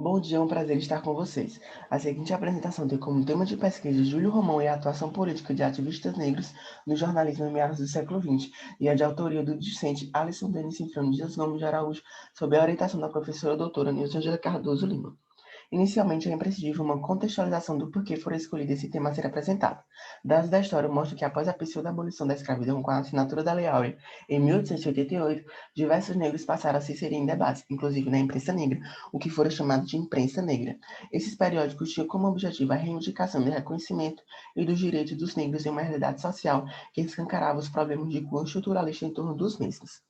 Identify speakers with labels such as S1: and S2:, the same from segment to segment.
S1: Bom dia, é um prazer estar com vocês. A seguinte apresentação tem como tema de pesquisa Júlio Romão e a atuação política de ativistas negros no jornalismo em meados do século XX, e é de autoria do discente Alisson Denis Sinfrão Dias Gomes de Araújo, sob a orientação da professora doutora Nilzângela Cardoso Lima. Inicialmente, é imprescindível uma contextualização do porquê foi escolhido esse tema a ser apresentado. Dados da história mostram que, após a pseudo-abolição da escravidão com a assinatura da Lei Áurea, em 1888, diversos negros passaram a se inserir em debates, inclusive na imprensa negra, o que foi chamado de imprensa negra. Esses periódicos tinham como objetivo a reivindicação do reconhecimento e dos direitos dos negros em uma realidade social que escancarava os problemas de cunho estruturalista em torno dos mesmos.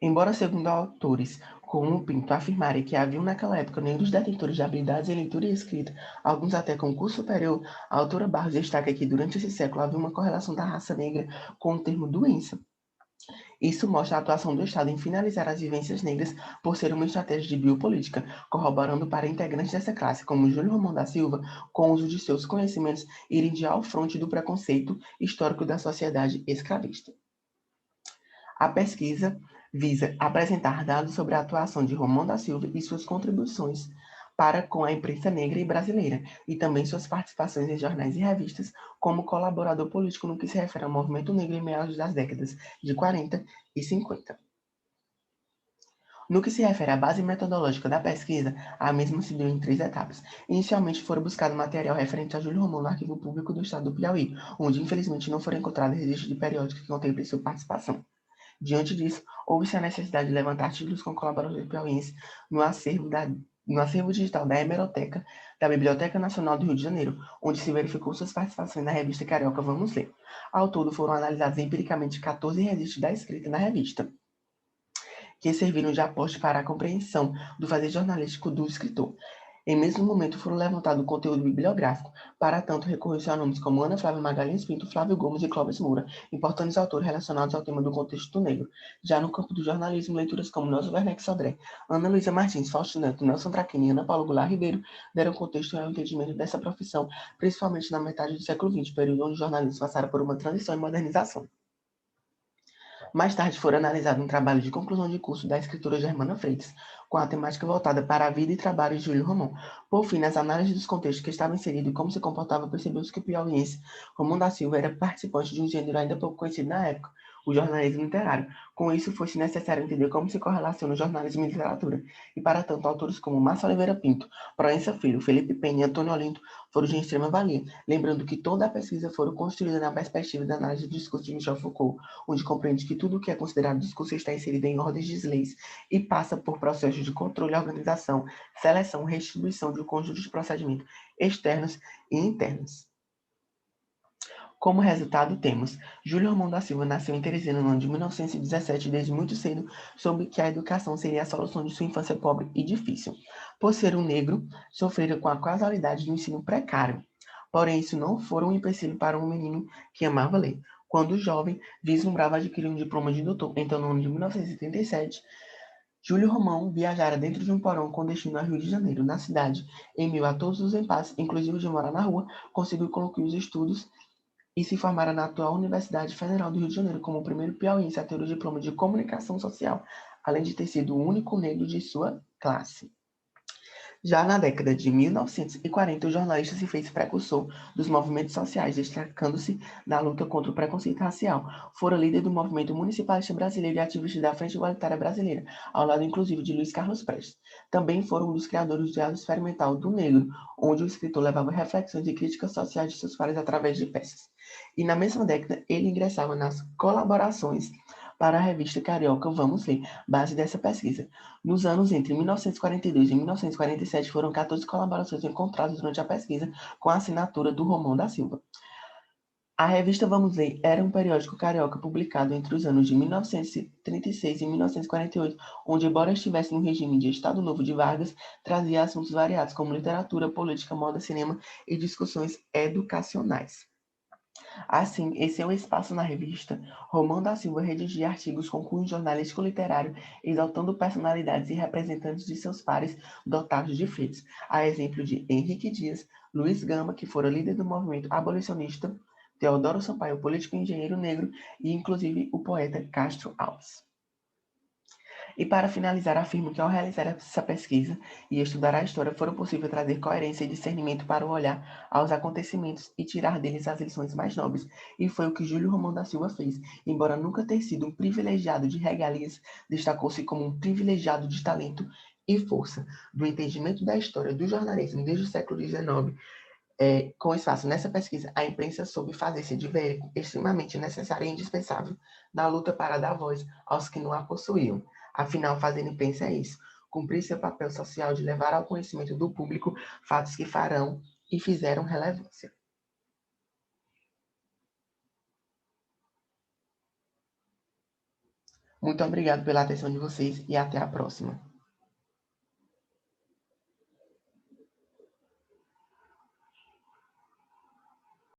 S1: Embora, segundo autores como Pinto afirmarem que haviam naquela época negros detentores de habilidades em leitura e escrita, alguns até com curso superior, a autora Barros destaca que durante esse século havia uma correlação da raça negra com o termo doença. Isso mostra a atuação do Estado em finalizar as vivências negras por ser uma estratégia de biopolítica, corroborando para integrantes dessa classe, como Júlio Romão da Silva, com o uso de seus conhecimentos, irem de ao fronte do preconceito histórico da sociedade escravista. A pesquisa visa apresentar dados sobre a atuação de Romão da Silva e suas contribuições para com a imprensa negra e brasileira, e também suas participações em jornais e revistas como colaborador político no que se refere ao movimento negro em meados das décadas de 40 e 50. No que se refere à base metodológica da pesquisa, a mesma se deu em três etapas. Inicialmente foram buscado material referente a Júlio Romão no Arquivo Público do Estado do Piauí, onde infelizmente não foram encontrados registros de periódicos que contemplem sua participação. Diante disso, houve-se a necessidade de levantar títulos com colaboradores piauienses no acervo, no acervo digital da Hemeroteca da Biblioteca Nacional do Rio de Janeiro, onde se verificou suas participações na revista Carioca Vamos Ler. Ao todo, foram analisados empiricamente 14 registros da escrita na revista, que serviram de aporte para a compreensão do fazer jornalístico do escritor. Em mesmo momento foram levantados o conteúdo bibliográfico, para tanto recorreu-se a nomes como Ana Flávia Magalhães Pinto, Flávio Gomes e Clóvis Moura, importantes autores relacionados ao tema do contexto negro. Já no campo do jornalismo, leituras como Nelson Werneck Sodré, Ana Luísa Martins, Fausto Neto, Nelson Traquini e Ana Paula Goulart Ribeiro deram contexto ao entendimento dessa profissão, principalmente na metade do século XX, período onde os jornalistas passaram por uma transição e modernização. Mais tarde foram analisados um trabalho de conclusão de curso da escritora Germana Freitas, com a temática voltada para a vida e trabalho de Júlio Romão. Por fim, nas análises dos contextos que estavam inseridos e como se comportava, percebeu-se que o piauiense Romão da Silva era participante de um gênero ainda pouco conhecido na época, o jornalismo literário. Com isso, foi-se necessário entender como se correlaciona o jornalismo e literatura. E, para tanto, autores como Márcio Oliveira Pinto, Proença Filho, Felipe Penha e Antônio Olinto foram de extrema valia, lembrando que toda a pesquisa foi construída na perspectiva da análise do discurso de Michel Foucault, onde compreende que tudo o que é considerado discurso está inserido em ordens de leis e passa por processos de controle, organização, seleção, restituição de um conjunto de procedimentos externos e internos. Como resultado, temos Júlio Romão da Silva nasceu em Teresina no ano de 1917 e desde muito cedo soube que a educação seria a solução de sua infância pobre e difícil. Por ser um negro, sofrera com a casualidade do ensino precário. Porém, isso não foi um empecilho para um menino que amava ler. Quando jovem, vislumbrava adquirir um diploma de doutor. Então, no ano de 1977, Júlio Romão viajara dentro de um porão com destino ao Rio de Janeiro. Na cidade, em meio a todos os impasses, inclusive de morar na rua, conseguiu concluir os estudos e se formara na atual Universidade Federal do Rio de Janeiro como o primeiro piauiense a ter o diploma de comunicação social, além de ter sido o único negro de sua classe. Já na década de 1940, o jornalista se fez precursor dos movimentos sociais, destacando-se na luta contra o preconceito racial. Fora líder do movimento municipalista brasileiro e ativista da Frente Igualitária Brasileira, ao lado inclusive de Luiz Carlos Prestes. Também foram um dos criadores do Diário Experimental do Negro, onde o escritor levava reflexões e críticas sociais de seus pares através de peças. E na mesma década, ele ingressava nas colaborações para a revista Carioca Vamos Ler, base dessa pesquisa. Nos anos entre 1942 e 1947 foram 14 colaborações encontradas durante a pesquisa com a assinatura do Romão da Silva. A revista Vamos Ler era um periódico carioca publicado entre os anos de 1936 e 1948, onde, embora estivesse no regime de Estado Novo de Vargas, trazia assuntos variados como literatura, política, moda, cinema e discussões educacionais. Assim, esse é o espaço na revista. Romão da Silva redigia artigos com cunho jornalístico literário, exaltando personalidades e representantes de seus pares dotados de feitos, a exemplo de Henrique Dias, Luiz Gama, que fora líder do movimento abolicionista, Teodoro Sampaio, político e engenheiro negro, e inclusive o poeta Castro Alves. E para finalizar, afirmo que ao realizar essa pesquisa e estudar a história, foram possível trazer coerência e discernimento para o olhar aos acontecimentos e tirar deles as lições mais nobres. E foi o que Júlio Romão da Silva fez. Embora nunca ter sido um privilegiado de regalias, destacou-se como um privilegiado de talento e força, do entendimento da história do jornalismo desde o século XIX. Com espaço nessa pesquisa, a imprensa soube fazer-se de veículo extremamente necessário e indispensável na luta para dar voz aos que não a possuíam. Afinal, fazer imprensa é isso: cumprir seu papel social de levar ao conhecimento do público fatos que farão e fizeram relevância. Muito obrigado pela atenção de vocês e até a próxima.